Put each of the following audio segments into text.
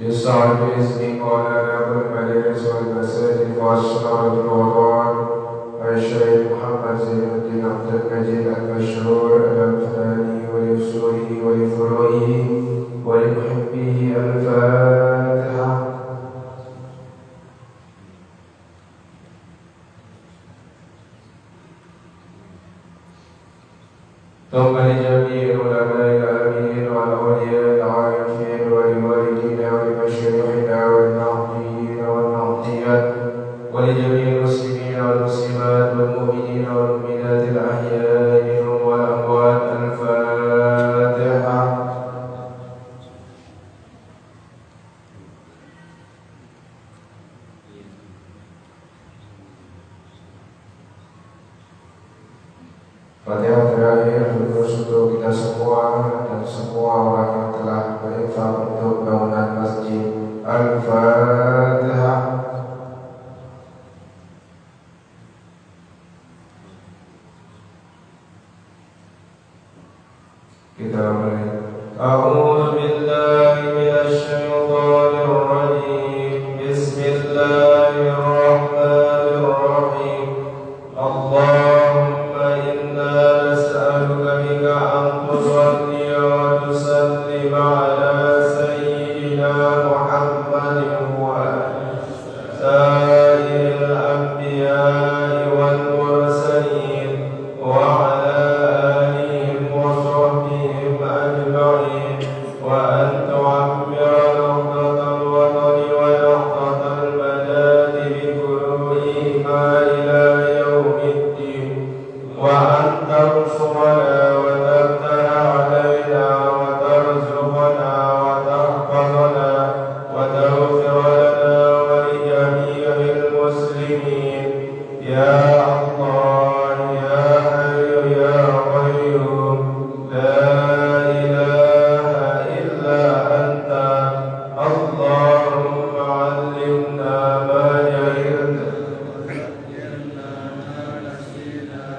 لصاحب اسم قال أبو المدارس والمساجد وأشرار الوضوان الشيخ محمد زين الدين عبد المجيد المشهور الأنفاني ولأصوله ولفروعه ولمحبيه الفاتحة. ثم لجميع العلماء العاملين والأولياء العارفين ولوالدينا ولمشايخنا والمهديين والمهديات ولجميع المسلمين والمسلمات والمؤمنين والمؤمنات الأحياء منهم والأموات. الفاتحة. Fatihah terakhir khusus untuk kita semua dan semua orang yang telah berinfak untuk bangunan masjid. Al-Fatihah. Kita mulai. A'udzu billahi minasy syaithanir rajim. Bismillahirrahmanirrahim. Allahumma inna nas'aluka bika an tusalli wa tusallim ala sayyidina Muhammadin wa sa'iril anbiya'i wal mursalin wa ala alihim wa sahbihim ajma'in wa an tu'ammira lahdatal watani wa lahdatal baladi bi qulu'ihima ila yawmiddin wa an tarzuqana wa tabtala alaina wa tarzuqana wa tahfazana wa taghfir lana wa li jami'il muslimin ya Allah ya Hayyu ya Qayyum la ilaha illa anta Allahumma 'allimna ma jahilna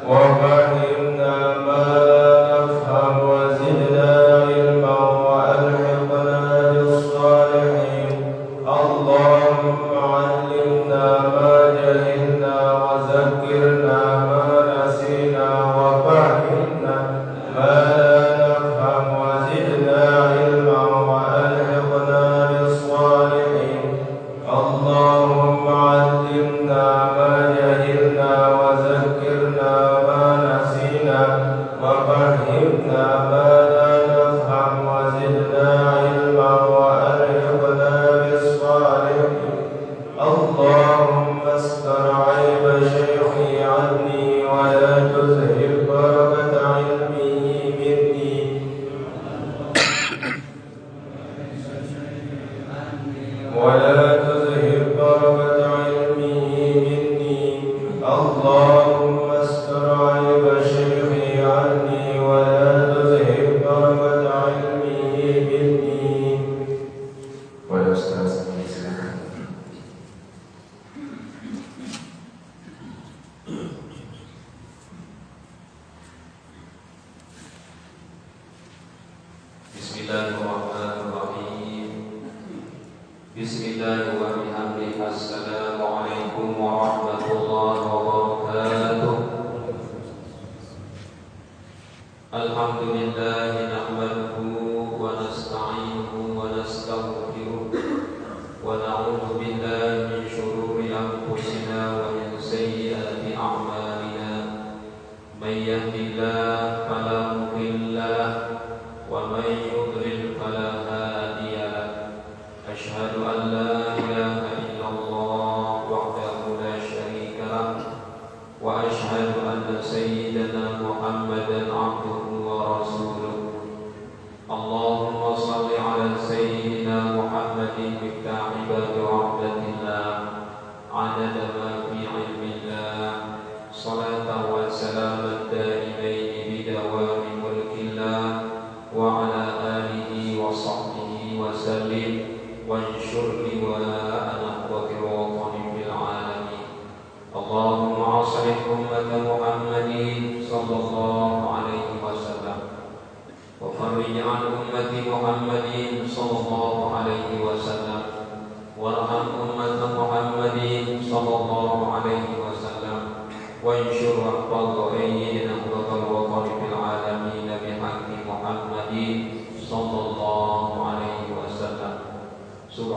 wa fahimna ma la nafham wa zidna ilman wa alhiqna bis salihin. Allahumma 'allimna ma jahilna wa zakkirna ma nasina wa fahimna ma la nafham wa zidna ilman wa alhiqna bis salihin. Allahumma 'allimna ma jahilna wa zakkirna ma nasina wa fahimna ma la nafham wa zidna ilman wa alhiqna bis salihin. Allahumma astur 'aiba shaykhi 'anni wa la tuzhir barakata 'ilmihi minni ولا تزهر بركة علمه مني. اللهم استر عيب شيخي عني ولا تزهر بركة علمه مني. Pada Ustaz silakan. Bismillahirrahmanirrahim. Bismillahirrahmanirrahim. Assalamualaikum warahmatullahi wabarakatuh. Alhamdulillah nahmaduhu wa nasta'inuhu wa nastaghfiruh wa na'udzu billahi min shururi anfusina wa min sayyiati a'malina. May yahdihillahu fala mudilla lahu wa may yudlil fala hadiya lahu. Asyhadu an la ilaha illallah wahdahu la syarika lahu wa asyhadu anna sayyidana Muhammadan abduhu wa rasuluh. Allahumma salli ala sayyidina Muhammadin miftahi babi rahmatillah adada ma fi ilmillah salatan wa salaman daimaini bidawami mulkillah wa ala alihi wa sahbihi wa sallim وانشر لواء نحوك وطن في العالمين. اللهم أصلح أمة محمد صلى الله عليه وسلم وفرج عن أمة محمد صلى الله عليه وسلم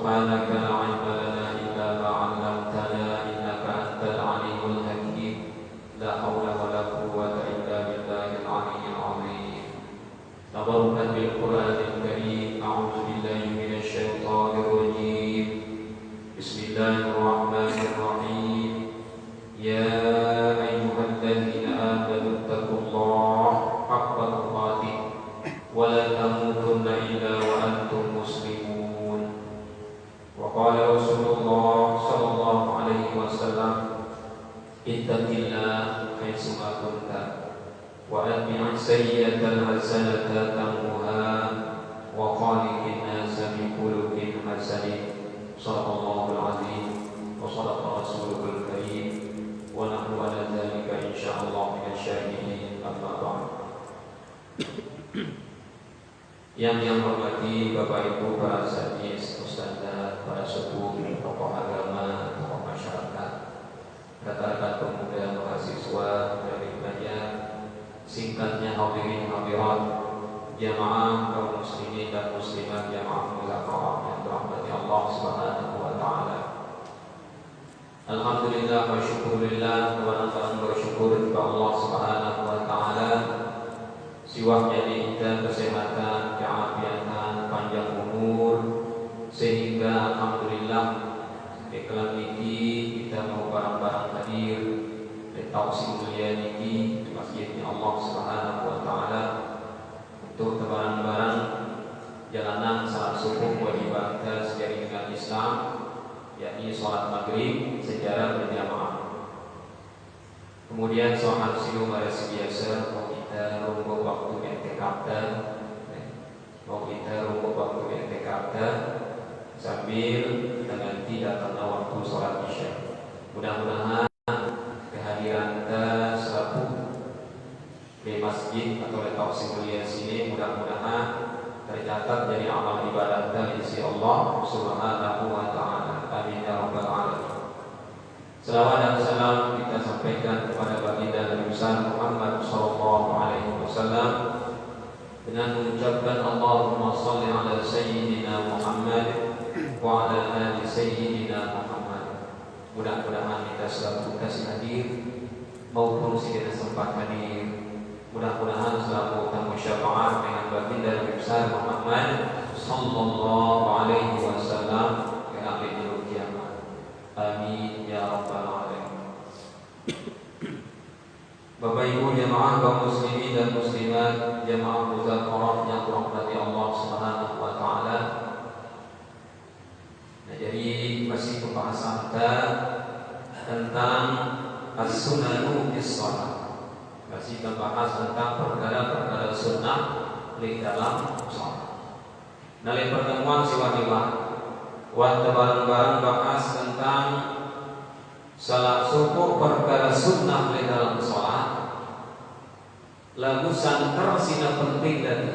subhanaka la ilma lana illa ma 'allamtana innaka antal alimul hakim. La haula wala quwwata illa billahil aliyyil azim. Tabarrukan bil Qur'anil Karim. A'udzu billahi minasy syaithanir rajim. Bismillahirrahmanirrahim. Ya ayyuhalladzina amanu taqullaha haqqa tuqatih wa la tamutunna illa wa antum muslimun. Wa qala Rasulullah sallallahu alaihi wasallam, ittaqillah haitsu ma kunta wa atbi' sayyi'atal hasanata tamhuha wa khaliqin nasa bi khuluqin hasanin. Shadaqallahul azim wa shadaqa rasulul karim wa nahnu ala dzalika insyaallah minasy syahidin. Amma ba'd. Yang hormati Bapak Ibu para sadis, ustadzah, para sepuh, tokoh agama, tokoh masyarakat, rekan-rekan pemuda, mahasiswa dari wilayah, singkatnya hadirin hadirat, jamaah kaum muslimin dan muslimat, jamaah mulaqah yang dirahmati Allah Subhanahu wa taala. Alhamdulillah wa syukurillah, wa nafa'an bersyukur kepada Allah Subhanahu wa taala. Siwaknya kita kesehatan, keafiatan, panjang umur, sehingga alhamdulillah di kelam ini kita mau barang-barang hadir di tausi mulia ini di masjidnya Allah Subhanahu wa taala untuk barang-barang jalanan salat subuh wajib kita sejari dengan Islam, yakni salat maghrib secara berjamaah. Kemudian sholat silu baris biasa, mau kita rumput waktu i'tikaf sambil nanti datangnya waktu sholat isya. Mudah-mudahan kehadiran kita selaku di masjid atau di tausi mulia sini mudah-mudahan tercatat dari amal ibadah kita di sisi Allah Subhanahu wa taala. Amin ya rabbal alamin. Selawat dan salam kita sampaikan kepada baginda Nabi besar Muhammad sallallahu alaihi wasallam dengan mengucapkan Allahumma shalli ala sayyidina Muhammad wa ala ali sayyidina Muhammad. Mudah-mudahan kita selalu kasih hadir maupun tidak sempat hadir. Mudah-mudahan selalu tamu syafaat dengan baginda Nabi besar Muhammad sallallahu alaihi wasallam ke akhir kiamat. Amin ya rabbal alamin. Bapak Ibu jamaah kaum muslimin dan muslimat, jamaah muzakarah yang dirahmati Allah Subhanahu wa taala. Nah, jadi masih pembahasan kita tentang as-sunanu fis shalah. Masih membahas tentang perkara-perkara sunnah di dalam shalat. Nah, di pertemuan siwa-siwa waktu bareng-bareng bahas tentang salat subuh perkara sunnah di dalam sholat. Lagu santer sina penting tadi.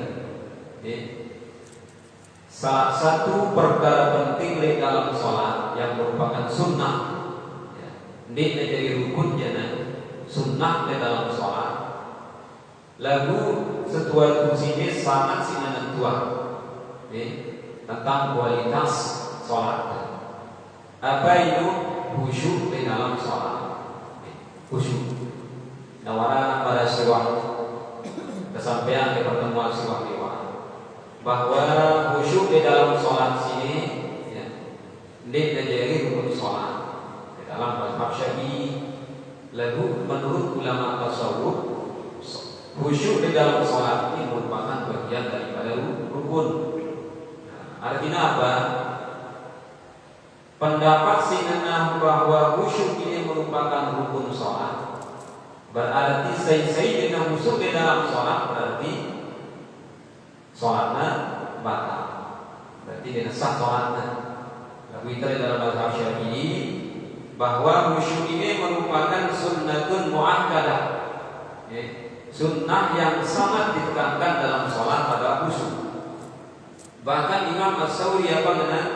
Salah satu perkara penting di dalam sholat yang merupakan sunnah. Ini menjadi rukunnya sunnah di dalam sholat. Lagu setua sini sangat sina nentua tentang kualitas sholat. Apa itu khusyuk di dalam sholat? Khusyuk. Nawara pada siwak kesampaian di pertemuan siwak-siwak bahwa khusyuk di dalam sholat sini ini menjadi rukun sholat di dalam mazhab Syafi'i. Lalu menurut ulama tasawuf khusyuk di dalam sholat ini merupakan bagian daripada rukun. Artinya apa? Pendapat sinenah bahwa khusyuk ini merupakan rukun sholat berarti sayyidina khusyuk di dalam sholat berarti sholatnya batal, berarti dia sah sholatnya. Lalu kita di dalam mazhab Syafi'i bahwa khusyuk ini merupakan sunnatun muakkadah, sunnah yang sangat ditekankan dalam sholat pada khusyuk. Bahkan Imam As-Sawri apa dengan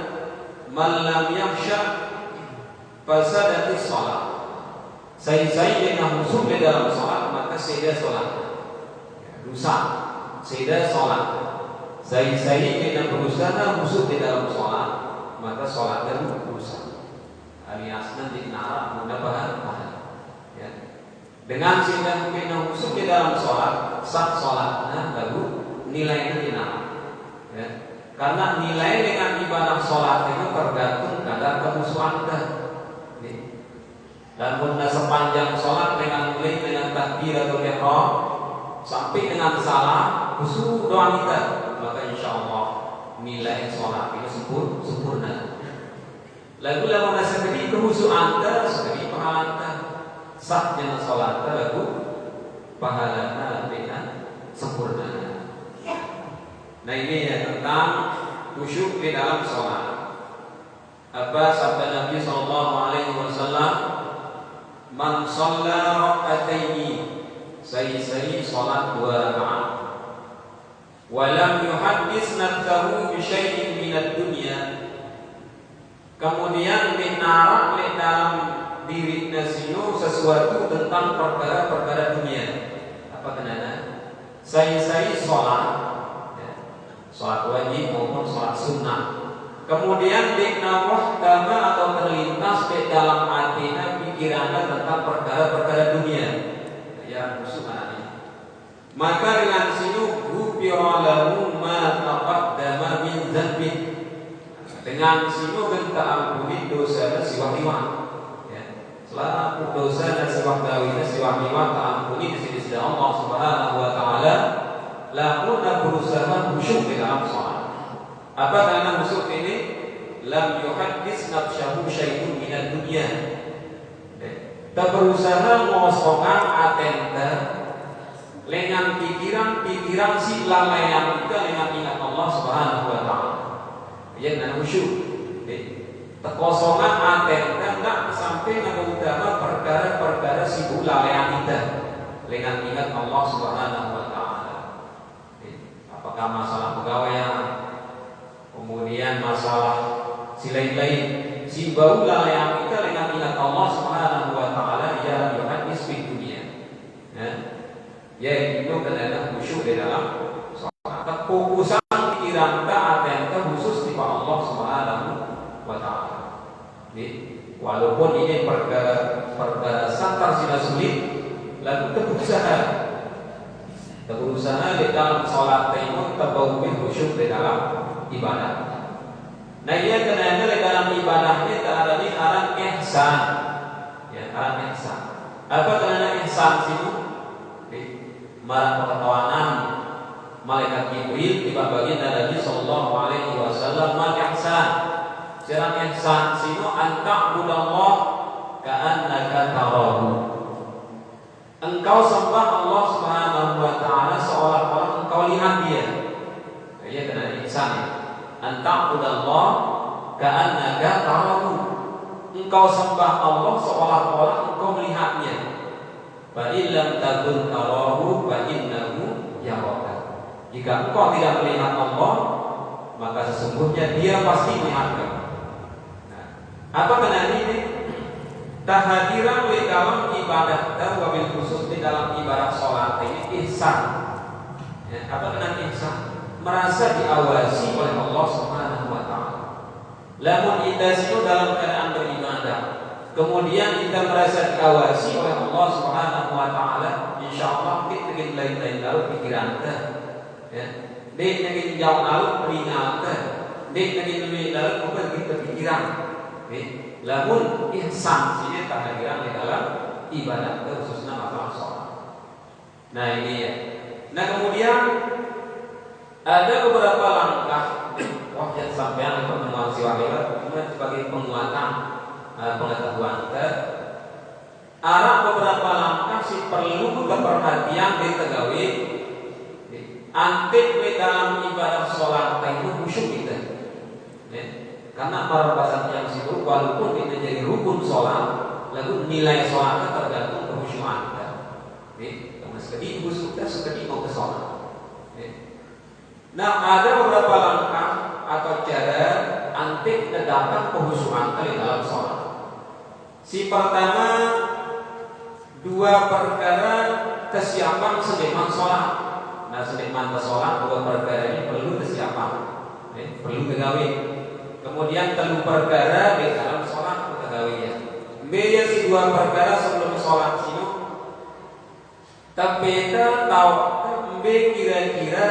man lam yakhsha fasadatis shalah. Saya yang khusyuk di dalam sholat maka saya sholat rusak, saya sholat. Saya yang berusaha khusyuk di dalam sholat maka sholatnya rusak. Aliasnya di narak mudah bahan. Ya. Dengan sehingga mungkin khusyuk di dalam sholat, sah sholatnya lalu nilainya dinarak. Ya. Karena nilai dengan ibadah sholat itu tergantung kadar kekhusyukan Anda. Dan bunda sepanjang sholat dengan mulai dengan takbiratul ihram sampai dengan salam khusyuk doa kita, maka insya Allah nilai sholat itu sempurna. Lalu lamun sekali kekhusyukan Anda, sekali pahala Anda, sahnya sholat Anda lalu pahalanya dengan sempurna. Nah ini ya tentang khusyuk di dalam sholat. Apa sabda Nabi Sallallahu Alaihi Wasallam? Man shalla rak'ataini, sai salat 2 rakaat. Walam yuhaddis nafsahu bi syai'in minad dunya. Kemudian minarak di dalam diri nasinu sesuatu tentang perkara-perkara dunia. Apa kenana? Sai salat, ya, salat wajib maupun salat sunnah. Kemudian diknawah kama atau terlintas di dalam hatinya pikirannya tentang perkara-perkara dunia yang musuhnya. Maka dengan sini ghufira lahu ma taqaddama min dzanbi. Dengan sini kita ampuni dosa siwa-siwa. Ya. Selama dosa dan siwa-siwa ampuni di sisi Allah Subhanahu wa taala, lamun berusaha khusyuk di dalam salat. Apa karena musuh ini lam yuhaddis nafsahu syai'un minad dunya. Tak berusaha ngosongan atenta dengan pikiran si lalayan kita dengan ingat Allah Subhanahu wa taala. Ya nan khusyuk. Tekosongan atenta tak sampai ngutama perkara-perkara sibuk lalayan kita dengan ingat Allah Subhanahu wa taala. Apakah masalah pegawaian, kemudian masalah lain-lain, si baulah yang kita dengan ingat Allah Subhanahu wa taala ya yuhadis fi dunia. Ya itu adalah khusyuk di dalam salat. Fokusan pikiran kita atenta khusus di Allah Subhanahu wa taala. Walaupun ini perkara sangat tidak sulit, lalu berusaha di dalam salat itu terbaukan khusyuk di dalam ibadah. Nah ia kenanya dalam ibadahnya ada ni aran ihsan. Ya, aran ihsan. Apa kenanya ihsan sini? Marah pengetahuan malaikat Jibril tiba bagian Nabi Sallallahu Alaihi Wasallam maka ihsan. Cara ihsan sini anta'budallah ka'annaka tarahu. Engkau sembah Allah Subhanahu wa taala seolah-olah engkau lihat dia. Ia kenanya ihsan. Anta'budallah ka'annaka tarahu. Engkau sembah Allah seolah-olah engkau melihatnya. Fa illam takun tarahu fa innahu yaraka. Jika engkau tidak melihat Allah, maka sesungguhnya dia pasti melihat kamu. Nah, apa kenanya ini? Tahadiran di dalam ibadah dan wabil khusus di dalam ibadah sholat ini ihsan. Ya, apa kenanya ihsan? Merasa diawasi oleh Allah Subhanahu wa taala. Lamun kita itu dalam keadaan beribadah, kemudian kita merasa diawasi oleh Allah Subhanahu wa taala, insyaallah kita ingin lain-lain lalu pikiran kita. Ya. Dia ingin jauh lalu telinga kita. Dia ingin lebih lalu bukan kita pikiran. Lamun ihsan sini tahadiran di dalam ibadah khususnya masalah sholat. Nah ini ya. Nah kemudian ada beberapa langkah yang sampai pertemuan siwahira sebagai penguatan pengetahuan kita. Ada beberapa langkah sih perlu keperhatian ditegawi antik di dalam ibadah sholat itu khusyuk kita. Karena para bahasa yang sibuk walaupun kita jadi rukun sholat, lalu nilai sholatnya tergantung kekhusyukan kita. Karena sekali khusyuk kita sekali mau ke sholat. Nah ada beberapa langkah atau cara antik terdapat kekhusyukan di dalam sholat. Si pertama dua perkara kesiapan sediman sholat. Nah sediman sholat dua perkara ini perlu kesiapan, perlu digawe. Kemudian telu perkara di dalam sholat pegawainya. Beda si dua perkara sebelum sholat sino. Tapi kita tahu kira-kira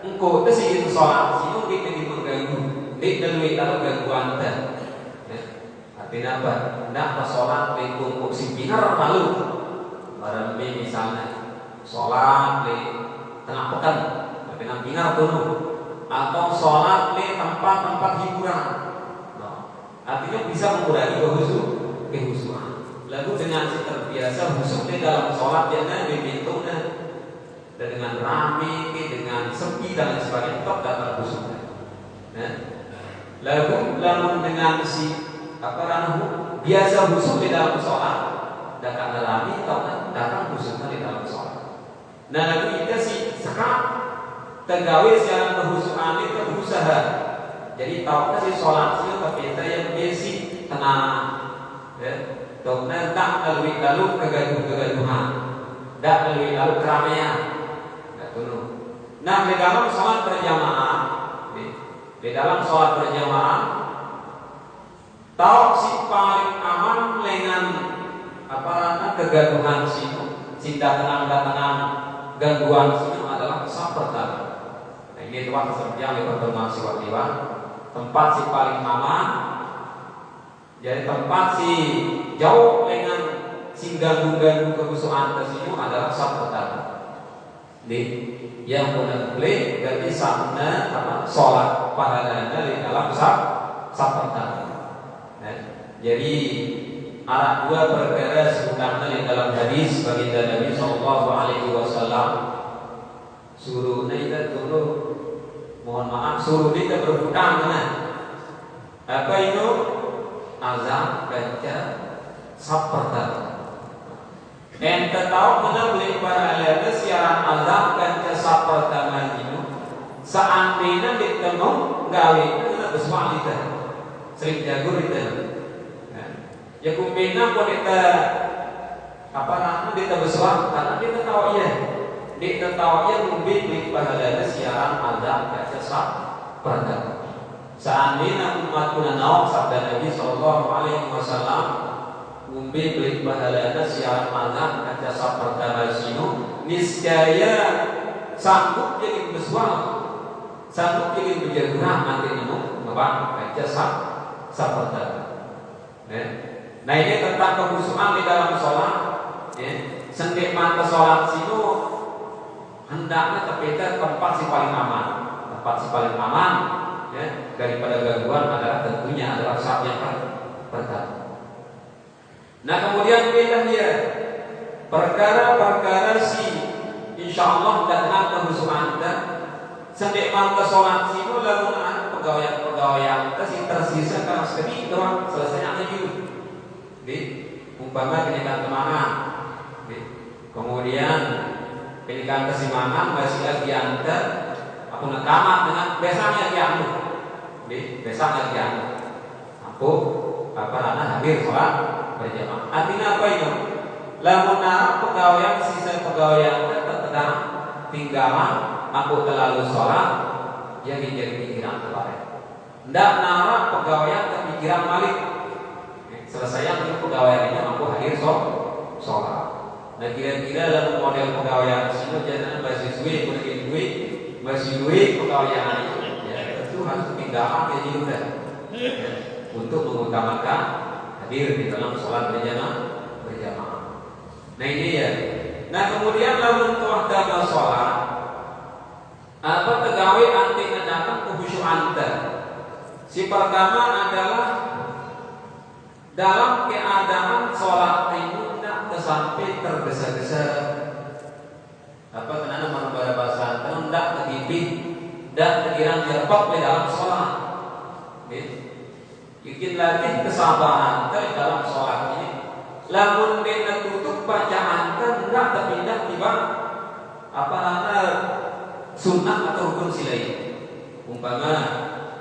engkau itu sih itu sholat sino kita mengganggu. Di dalam gangguan anda. Artinya apa? Nak pas sholat di kumpul si binar malu. Barang misalnya sholat di tengah pekan, tapi nak binar dulu. Atau sholat di tempat-tempat hiburan. Artinya bisa mengurangi kehusuan. Lalu dengan si terbiasa khusyuk di dalam sholat jangan dibintungnya dan dengan rame, dengan sepi dan sebagainya tetap dapat khusyuknya. Lalu dengan si biasa khusyuk di dalam sholat, datang rame atau datang khusyuknya di dalam sholat. Nah lalu kita si sekarang tergawe secara kehusuan itu berusaha. Jadi tahu si sholat sih tapi kita yang basic tenang. Dokter tak lalu kegaduhan, tak lalu keramaian, tak dulu. Nah di dalam sholat berjamaah, di dalam sholat berjamaah, tahu si paling aman dengan kegaduhan si tenang gangguan situ adalah sholat pertama. Nah ini tempat seperti yang dipertemuan si waktiwan, tempat si paling aman. Jadi tempat si jauh dengan si ganggu kehusuan tersebut adalah sholat pertama. Yang boleh berarti sana sholat pahalanya di dalam sholat pertama. Jadi ada dua perkara sebutannya di dalam hadis baginda Nabi Sallallahu Alaihi Wasallam. Suruh kita dulu, mohon maaf, suruh kita berhutang apa itu? Azab baca saperta. Ente tahu mana beli paralelnya siaran azab baca saperta itu. Seandainya ditemu gawe kita bersuara kita sering jago kita. Ya kumpina pun kita kita bersuara karena kita tahu ya. Kita tahu ya beli paralelnya siaran azab baca saperta. Seandainya umat kuna nawak sabda Nabi Sallallahu Alaihi Wasallam umbi beli pahalanya siaran mazhab kaca sapertama sinu niscaya sanggup jadi bersuara, sanggup jadi berjagurah nanti nemu apa kaca sapertama. Nah ini tentang kehusuan di dalam sholat. Setiap mata sholat sinu hendaknya terpeta tempat si paling aman, tempat si paling aman. Daripada gangguan adalah tentunya adalah saat yang pertama. Nah kemudian pilih dia perkara-perkara si insya Allah datang kehusuan Anda sampai mata sholat si lalu pegawai si tersisa karena sekali doang selesainya lanjut. Umpama pendidikan kemangan, kemudian pendidikan kesimangan masih lagi Anda aku nak tamat dengan besarnya kiamu. Besok lagi aku hadir sholat berjamaah. Artinya apa itu? Lamun pegawai sisa pegawai tetap tinggalan aku terlalu sholat yang jadi pikiran kemarin. Ndak nara pegawai kepikiran balik. Selesai itu pegawainya aku hadir sholat. Nah kira-kira dalam model pegawai sini jangan masih duit pegawai itu. Harus tinggalkan jadi udah untuk mengutamakan hadir di dalam sholat berjamaah. Nah ini ya. Nah kemudian lalu dalam sholat apa pegawai anti mendatang kehusyuan Anda. Si pertama adalah dalam keadaan sholat itu tidak sampai tergesa-gesa. Apa kenapa menurut bahasa tidak tergipit dan pikiran terpok di dalam sholat. Bikin lagi kesabaran di dalam sholat ini. Lamun dia tutup bacaan kan tidak terpindah tiba sunnah atau rukun silai. Umpama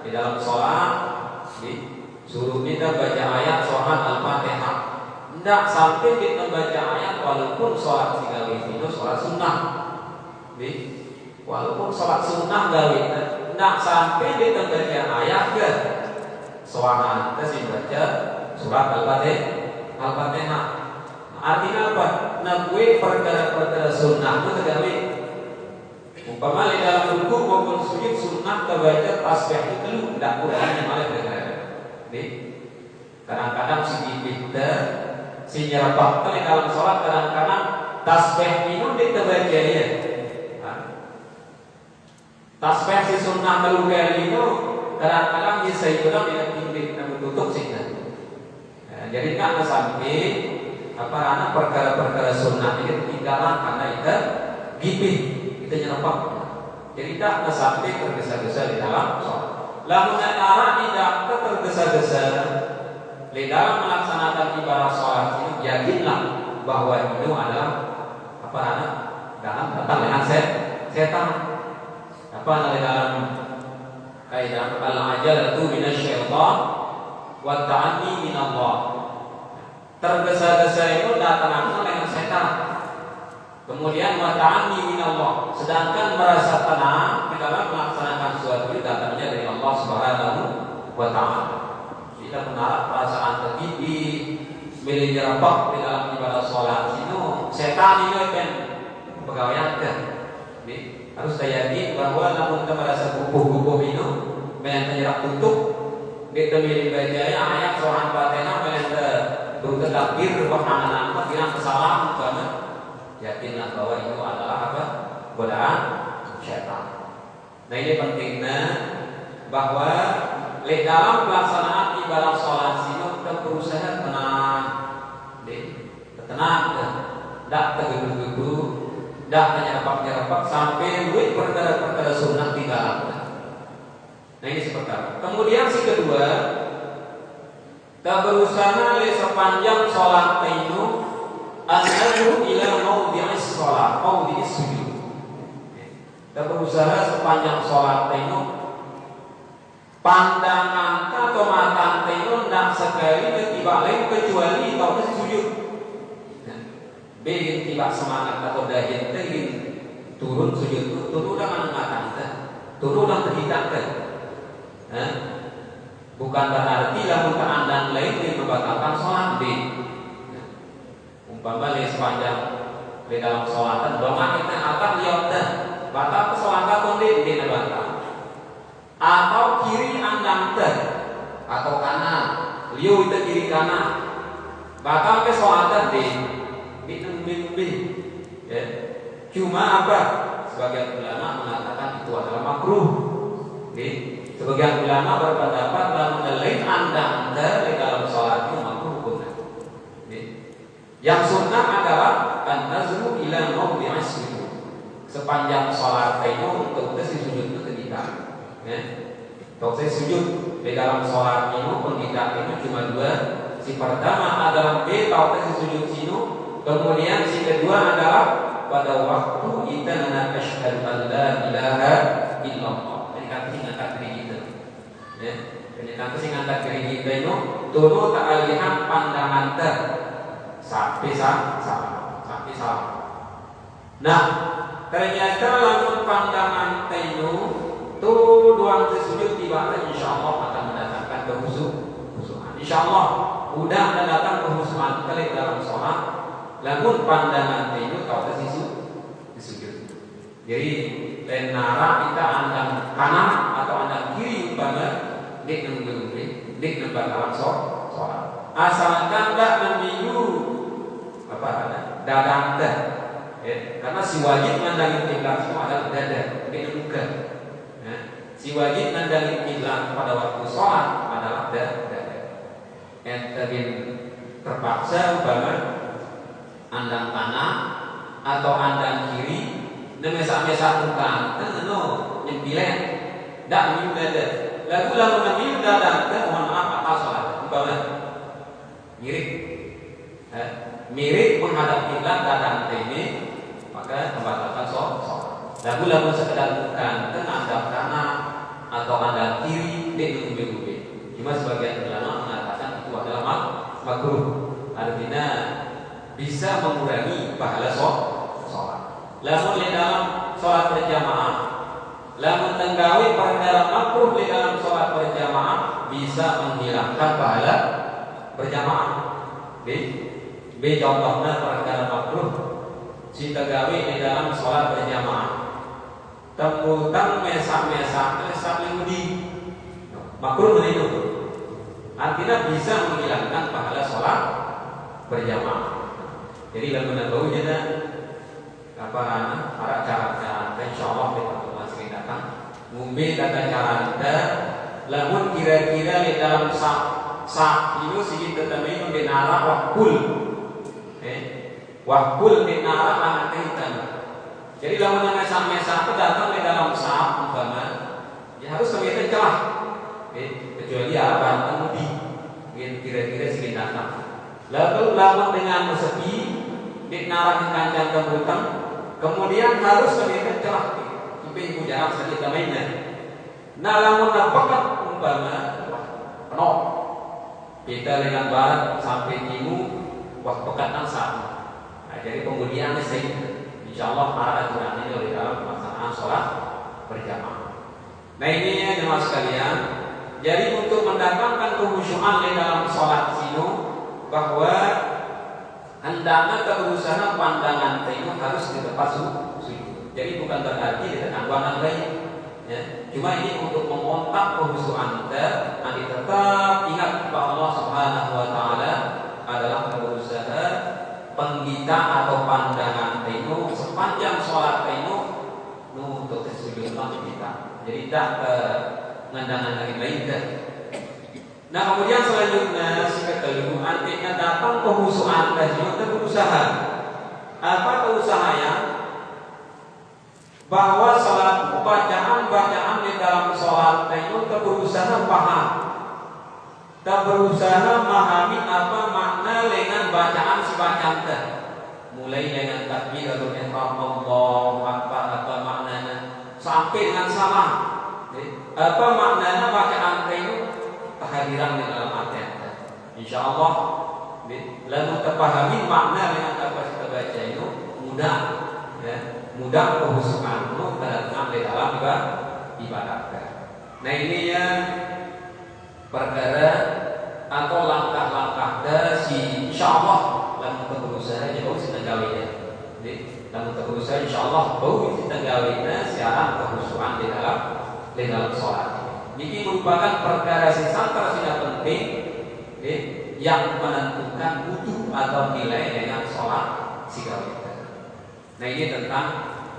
di dalam sholat suruh kita baca ayat sholat Al-Fatihah. Tidak sampai kita baca ayat walaupun sholat sigawi itu sholat sunnah. Walaupun sholat sunnah gawe tidak sampai kita baca ayat ke soangan kita baca surat Al-Fatihah. Artinya apa? Nakwe perkara-perkara sunnah itu tergawe. Umpama di dalam ruku maupun sujud sunnah terbaca tasbih itu tidak kurangnya malah perkara. Kadang-kadang si kita si nyerapah di dalam sholat kadang-kadang tasbih itu diterbaca ya. Tasbih si sunnah telu kali itu kadang-kadang bisa juga tidak tutup sih. Jadi kan sampai anak perkara-perkara sunnah ini tinggalan karena itu gipih itu nyerapah. Jadi tak sampai tergesa-gesa di dalam sholat. Lamun antara tidak tergesa-gesa di dalam melaksanakan ibadah sholat ini, yakinlah bahwa itu adalah dalam datang dengan setan. Dalam kaidah al-ajalatu minasyaitan wa ta'anni minallah. Tergesa-gesa itu datang dengan setan. Kemudian wa ta'anni minallah, sedangkan merasa tenang di dalam melaksanakan sesuatu itu datangnya dari Allah Subhanahu wa taala. Kita menaruh perasaan tergidi milih nyerapah di dalam ibadah sholat itu setan itu kan pegawai harus yakin bahwa namun kita merasa kukuh-kukuh itu menyerap tutup kita milih bacanya ayat surah Al-Fatihah berusaha takbir berpandangan bilang kesalahan banget. Yakinlah bahwa itu adalah godaan setan. Nah ini pentingnya bahwa di dalam pelaksanaan ibadah sholat itu kita berusaha tenang, tidak tergebu-gebu, tidak menyerpak-nyerpak sampai duit perkara-perkara sunnah di dalamnya. Nah ini seperti apa. Kemudian si kedua, kita berusaha sepanjang sholat itu an-nadru ila mawdi'is sholat, mawdi'is sujud. Kita berusaha sepanjang sholat itu pandangan atau mata itu tidak sekali tiba lain kecuali kalau sujud. Begin tiba semangat atau daya ingin turun sujud turun dengan mata kita, turun dengan terhitak kan. Bukan berarti lamun keadaan lain yang membatalkan sholat di. Umpama sepanjang di dalam sholatan doa kita akan lihat batal kesolatan kondi di batal. Atau kiri andang atau kanan, liu itu kiri kanan, batal kesolatan di ya. Cuma apa? Sebagian ulama mengatakan itu adalah makruh. Sebagian ulama berpendapat dalam lain andang di dalam sholat itu makruh benar. Yang sunnah adalah an-nazru ila mawdi'is sujud. Sepanjang sholat itu untuk sujud itu kita. Untuk sujud di dalam sholat itu pun kita itu cuma dua. Si pertama adalah atau sujud sinu. Kemudian si kedua adalah pada waktu kita asyhadu an la ilaha illallah. Ini kata singkat diri kita. Ya, ini kata singkat diri kita itu turun tak alihan pandangan sampai salah. Nah, ternyata lamun pandangan itu tuh doang sujud tiba insyaallah akan mendatangkan kehusuan. Insyaallah udah mendatangkan kehusuan kali dalam sholat. Lamun pandangan itu kau disujud. Jadi lenara kita andang kanan atau andang kiri umpama dik dalam sholat. Asalkan tidak membiu dadang dah. Karena si wajib mandangin kiblat semua adalah dada, bukan. Si wajib mandangin kiblat pada waktu sholat adalah dada. Ente terpaksa umpama andang kanan atau andang kiri nemesa-mesa tukang nyempilen ndak miu dada lalu miu dada mohon maaf apa sholat umpama mirip menghadap kiblat dada ini maka membatalkan sholat lalu sekedar bukan andang kanan atau andang kiri diubah cuma sebagian ulama mengatakan itu adalah makruh artinya bisa mengurangi pahala sholat. Lamun di dalam sholat berjamaah, lamun tenggawi perkara makruh di dalam sholat berjamaah bisa menghilangkan pahala berjamaah. B contohnya perkara makruh si gawe di dalam sholat berjamaah. Tembutan mesak mengudi makruh itu. Artinya bisa menghilangkan pahala sholat berjamaah. Jadi lamun bau jadi apa para cara insyaallah kita masih datang ngumbe kata cara lamun kira-kira di dalam sak itu sih tetapi itu dinara wakul wakul dinara anak kita. Jadi lamun mesak itu datang di dalam sak umpama ya harus kami celah kecuali apa temudi kira-kira sih datang. Lalu lamun dengan sepi dinara di kancang kebutan kemudian harus kami celah sampai ibu jarak sedikit mainnya. Nah lamun nampakan umpama penuh kita dengan barat sampai timur waktu pekan satu. Nah, jadi kemudian insyaallah para aturan ini oleh dalam pelaksanaan sholat berjamaah. Nah ini ya jemaah sekalian. Jadi untuk mendatangkan kekhusyuan di dalam sholat sino bahwa hendaknya berusaha pandangan itu harus di tempat sujud. Jadi bukan berarti di tengah ruangan lain. Ya, cuma ini untuk mengontak kekhusyuan kita, nanti tetap ingat bahwa Allah Subhanahu wa taala adalah berusaha penggita atau pandangan itu sepanjang sholat itu untuk sujud kita. Jadi tak ngandangan lain. Nah kemudian selanjutnya si kedua artinya datang kekhusyuan kita berusaha apa keusahaan bahwa salat bacaan di dalam sholat itu berusaha paham, berusaha memahami apa makna dengan bacaan si bacaan mulai dengan takbiratul ihram Allahu akbar apa maknanya sampai dengan salam apa maknanya bacaan itu kehadiran di dalam hati. Insyaallah lalu terpahami makna dengan apa kita baca itu mudah ya. Mudah kekhusyuan terdapat di dalam ibadah. Nah ini ya perkara atau langkah-langkah dari insyaallah lamun berusaha jauh kita gawe ya. Jadi lamun berusaha insyaallah bau kita gawe siaran kekhusyuan di dalam sholat. Ini merupakan perkara sangat penting yang menentukan mutu atau nilai dengan sholat si gawe. Nah ini tentang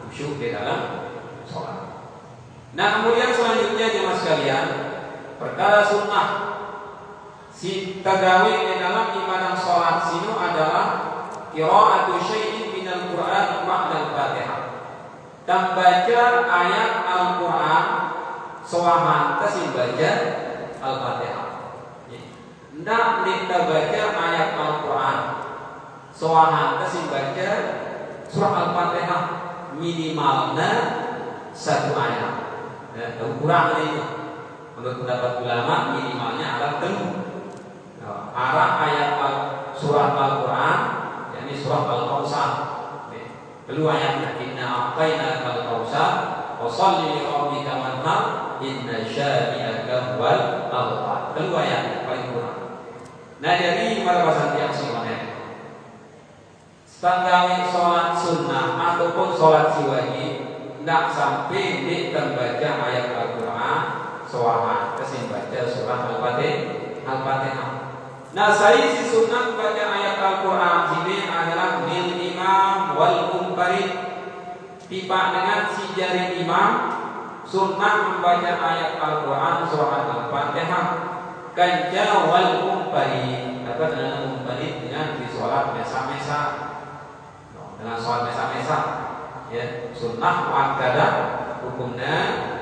khusyuk di dalam sholat. Nah kemudian selanjutnya jemaah sekalian perkara sunnah si tagawi di dalam ibadah sholat sinu adalah qira'atu syai'in minal Qur'an ba'da al-Fatihah. Dan baca ayat Al-Quran sawahan tasih baca Al-Fatihah. Tidak kita baca ayat Al-Quran sawahan tasih baca surah Al-Fatihah minimalnya satu ayat. Ya, kurang itu. Menurut pendapat ulama minimalnya adalah arah ayat surah Al-Quran, yakni surah Al-Kautsar. Kedua ayatnya inna a'tainaka al-kautsar wa shalli li rabbika wanhar inna syani'aka huwal abtar. Kedua ayatnya paling kurang. Nah jadi para pasangan yang semuanya setengah sholat sunnah ataupun sholat wajib tidak sampai membaca ayat Al-Quran sawahan kasih baca surah Al-Fatihah. Nah saya si sunnah baca ayat Al-Quran ini adalah lil imam wal munfarid tiba dengan si jari imam sunnah membaca ayat Al-Quran surah Al-Fatihah kanja wal munfarid apa dengan munfarid dengan di sholat mesa-mesa dengan sholat mesa-mesa ya sunnah muakkadah hukumnya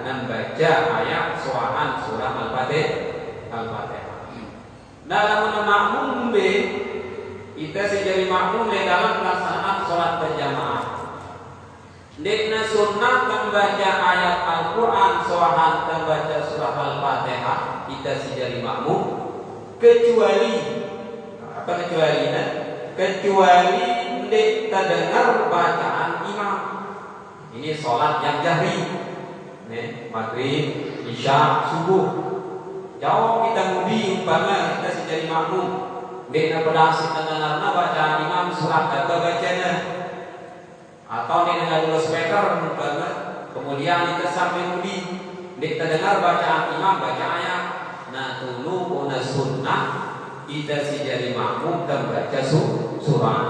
membaca ayat sawahan surah Al-Fatihah. Nah lamun makmum kita sejari makmum di dalam pelaksanaan sholat berjamaah. Dikna sunnah membaca ayat Al-Quran sawahan membaca surah Al-Fatihah kita sejari makmum kecuali apa kecualinya? Kecuali kita dengar bacaan imam. Ini sholat yang jahri, maghrib, isya, subuh. Jauh kita mudi umpama kita jadi makmum. Dek pedasi dengarna baca imam surat atau bacanya. Atau dek dengar speaker umpama kemudian kita sampai mudi. Dek dengar bacaan imam baca ayat. Nah tulu una sunnah kita jadi makmum dan baca surah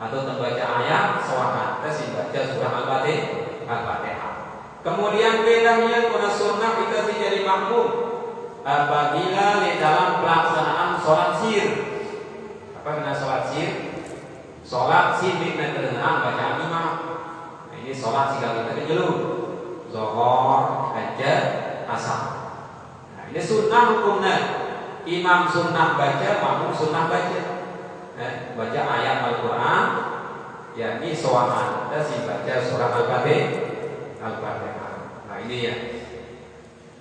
atau membaca ayat sawahan kita baca surah Al-Fatihah. Kemudian bedanya kuna sunnah kita jadi makmum apabila di dalam pelaksanaan sholat sir. Apa kena sholat sir? Sholat sir dengan kedengaran bacaan imam. Nah, ini sholat sekali tadi dulu. Zuhur, hajat, asar. Nah, ini sunnah hukumnya. Imam sunnah baca, makmum sunnah baca. Baca ayat Al-Quran, yakni sawahan kita baca surah Al-Fatihah. Nah ini ya.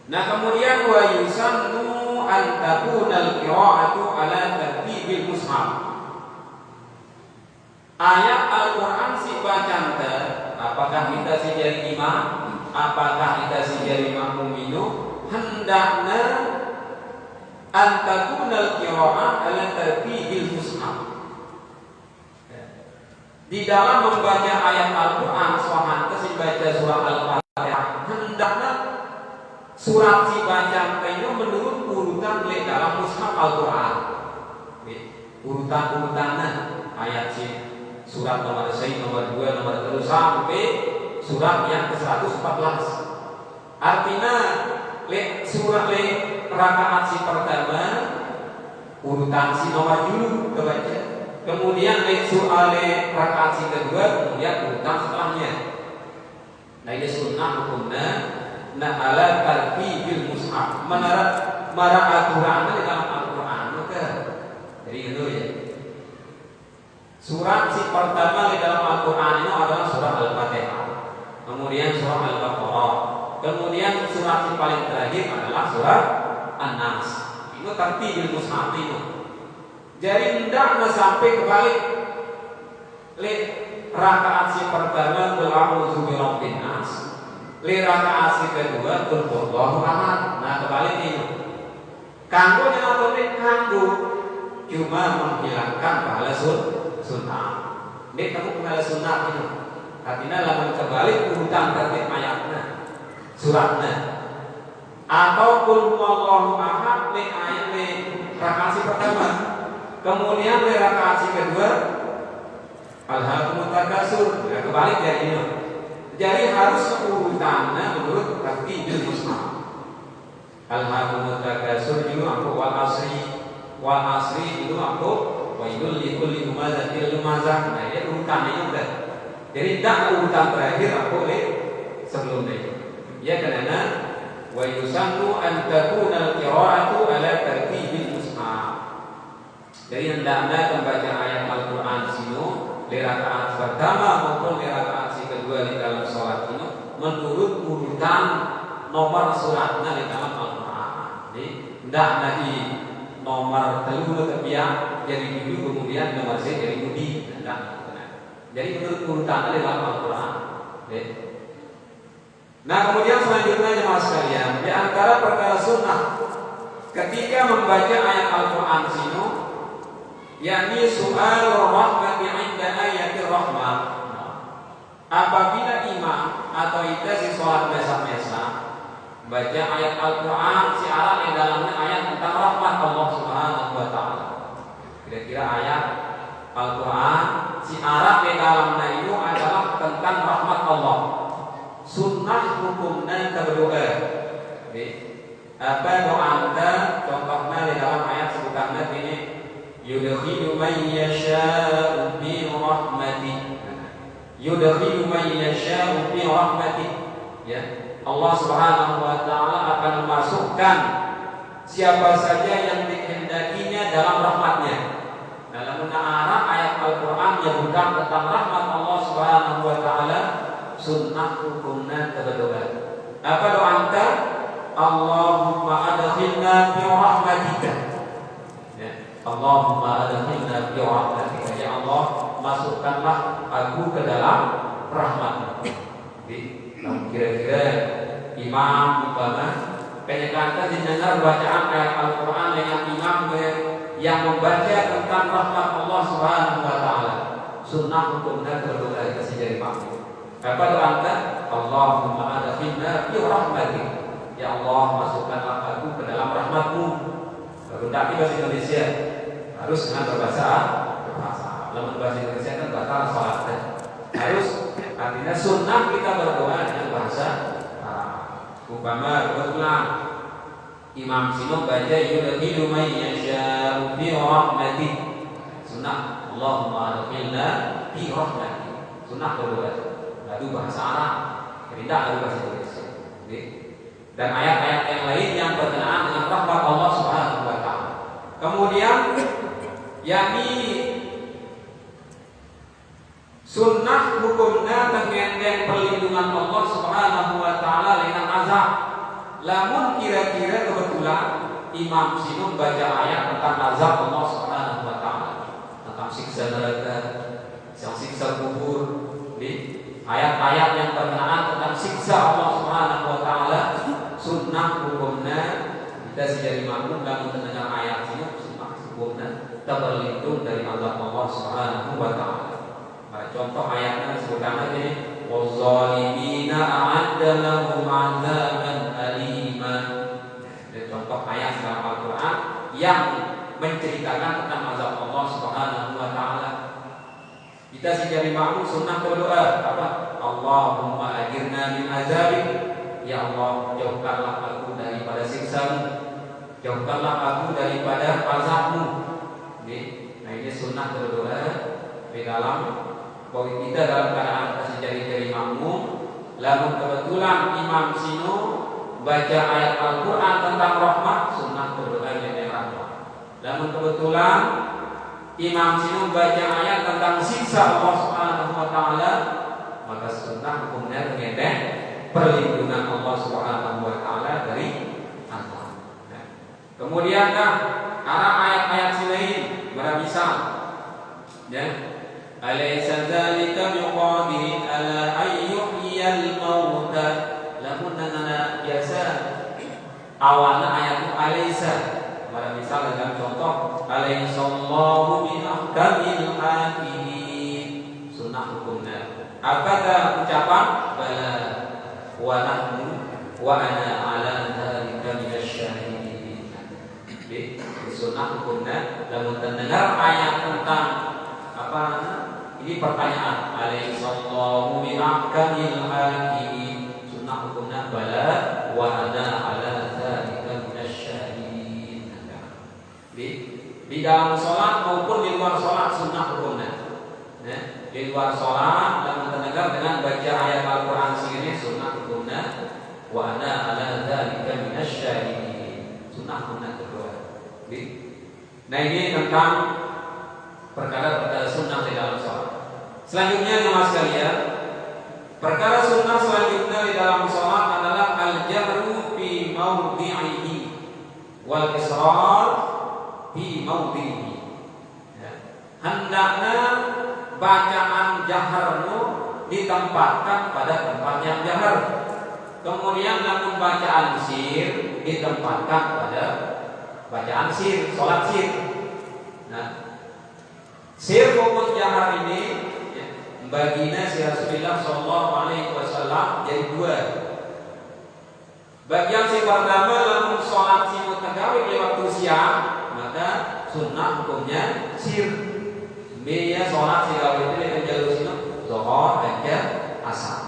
Nah kemudian wa yusannu an takuna al-qira'atu ala tartibil mushaf. Ayat Al-Quran si bacaan apakah kita si jadi imam, apakah kita si jadi makmum itu hendaknya an takuna al-qira'ah ala tartibil mushaf. Di dalam membaca ayat Al-Quran sawahan kita baca surah Al-Fatihah hendaknya surat si bacaan itu menurut urutan di dalam mushaf Al-Quran. Urutan-urutannya ayat si surat nomor 1, nomor 2, nomor 3 sampai surat yang ke-114. Artinya surat rakaat si pertama urutan si nomor dulu kebaca. Kemudian soal rakaat si kedua, kemudian urutan setelahnya. Nah ini sunnah hukumnya. Nah ala tartibil mushaf, mana aturan di dalam Al-Quran, maka jadi itu ya. Surat si pertama di dalam Al-Quran itu adalah surah Al-Fatihah. Kemudian surah Al-Baqarah. Kemudian surat si paling terakhir adalah surah An-Nas. Itu tartibil mushaf itu. Jadi tidak sampai kebalik. Rakaat si pertama qul a'udzu birabbin nas. Rakaat si kedua qul huwallahu ahad. Nah kebalik ini. Kanggo nyenatone kanggo cuma menghilangkan pahala sunnah. Nek kamu pahala sunnah itu. Artinya lamun kebalik urutan tertib ayatnya, suratnya. Atau qul huwallahu ahad ayat rakaat si pertama. Kemudian rakaat si kedua Alhaakumut Takatsur. Nah, kebalik dari ini. Jadi harus urutannya menurut tartibil mushaf. Alhaakumut Takatsur itu aku wal asri itu aku wailul likulli humazatil lumazah. Nah, ini urutannya udah. Jadi tidak urutan terakhir aku sebelumnya. Ya karena wa yusannu an takuna al-qira'atu ala tartibil mushaf. Jadi hendaknya membaca ayat Al-Quran sini di rakaat pertama maupun di rakaat si kedua di dalam sholat ini menurut urutan nomor suratnya di dalam Al-Quran. Jadi hendaknya di nomor telur kebiak jadi dulu kemudian nomor C jadi budi. Jadi menurut urutannya di dalam Al-Quran. Nah kemudian selanjutnya jemaah sekalian, di antara perkara sunnah ketika membaca ayat Al-Quran sini yakni soal rahmati inda ayatir rahmah. Apabila imam atau kita si sholat mesa-mesa baca ayat Al-Quran si arah yang dalamnya ayat tentang rahmat Allah Subhanahu wa ta'ala. Kira-kira ayat Al-Quran si arah yang dalamnya itu adalah tentang rahmat Allah. Sunnah hukumnya berdoa. Apa doa anda contohnya di dalam ayat sebutannya ini yudkhilu man yasha'u bi rahmatih. Yudkhilu man yasha'u bi rahmatih. Ya, Allah Subhanahu wa taala akan memasukkan siapa saja yang dikehendakinya dalam rahmatnya. Dalam arah ayat Al-Quran yang bukan tentang rahmat Allah Subhanahu wa taala, sunnah hukumnya berdoa. Apa doa anda? Allahumma adkhilna bi rahmatika. Allahumma adkhilna bi rahmatika. Ya Allah, masukkanlah aku ke dalam rahmat-Mu. Kira-kira imam umpama Penyekankan didengar bacaan ayat Al-Quran dengan imam yang membaca tentang rahmat Allah Subhanahu wa Ta'ala. Sunnah hukumnya berdoa kasih jari makmum. Apa doakan? Allahumma adkhilna fi rahmatik. Ya Allah, masukkanlah aku ke dalam rahmatmu. Kalau tidak bahasa Indonesia harus dengan berbahasa Arab. Bahasa Indonesia kan batal salatnya. Harus artinya sunnah kita berdoa dengan bahasa Arab. Umpama kebetulan Imam Sino baca yudhilu may yasha'u fi rahmatik. Sunnah Allahumma adkhilna fi rahmatik. Sunnah berdoa. Lalu bahasa Arab, tidak lalu bahasa Indonesia. Dan ayat-ayat yang lain yang berkenaan dengan rahmat Allah Subhanahu wa Ta'ala. Kemudian yakni sunnah hukumnya mengendeng perlindungan Allah Subhanahu wa Ta'ala dengan azab. Lamun kira-kira kebetulan Imam Sinum baca ayat tentang azab Allah Subhanahu wa Ta'ala, tentang siksa neraka, siksa kubur, ayat-ayat yang berkenaan tentang siksa Allah Subhanahu wa Ta'ala, sunnah hukumnya kita sejadi makmum lamun mendengar ayat ini, sunnah hukumnya kita berlindung dari azab Allah Subhanahu wa Ta'ala. Contoh ayatnya disebutkan ini, waz-zalimina a'adda lahum 'adzaban alima. Contoh ayat dalam Al-Qur'an yang menceritakan tentang azab Allah Subhanahu wa Ta'ala. Kita sejadi makmum sunnah berdoa apa? Allahumma ajirna min azabik. Ya Allah, jauhkanlah aku daripada siksa-Mu. Jauhkanlah aku daripada azab-Mu. Nah, ini sunnah berdoa di dalam bahwa kita dalam keadaan kasih jari-jari makmum. Lalu kebetulan Imam Sino baca ayat Al-Quran tentang rahmat, sunnah berdoa dengan rahmat. Lalu kebetulan Imam Sino baca ayat tentang siksa Allah Subhanahu wa Ta'ala, maka sunnah hukumnya mengendeng perlindungan Allah Subhanahu wa Ta'ala dari azab. Kemudian arah ayat-ayat lain bermisal, ya, alaysa dzalika biqadirin ala ayyuhyal mauta. Lamun nana biasa awalnya ayat itu alaysa. Pada misal dalam contoh alaysallahu bi ahkamil hakimin, sunnah hukumnya. Apakah ucapan bala wa nahnu wa ana ala dzalika minasyahidin. Di sunnah hukumnya lamun mendengar ayat tentang apa, ini pertanyaan alaysallahu bi ahkamil hakimin, sunnah hukumnya bala wa ana ala dzalika minasyahidin. Di dalam sholat maupun di luar sholat sunnah hukumnya. Di luar sholat dan mendengar dengan baca ayat Al-Quran sendiri sunnah hukumnya wa ana ala dzalika minasyahidin, sunnah hukumnya kedua. Nah, ini tentang perkara-perkara sunnah di dalam sholat. Selanjutnya jemaah sekalian, perkara sunnah selanjutnya di dalam sholat adalah al-jahru fi mawdi'ihi wal israr fi mawdi'ihi. Hendaknya bacaan jaharmu ditempatkan pada tempat yang jahar. Kemudian namun bacaan sir ditempatkan pada bacaan sir, sholat sir. Nah, sir maupun jahar ini baginya si Rasulullah Shallallahu Alaihi Wasallam jadi dua. Bagian si pertama lamun sholat si mutagawin di waktu siang, maka sunnah hukumnya sir. Biaya sholat si gawin itu dengan jalur sini zuhur, asar, asar.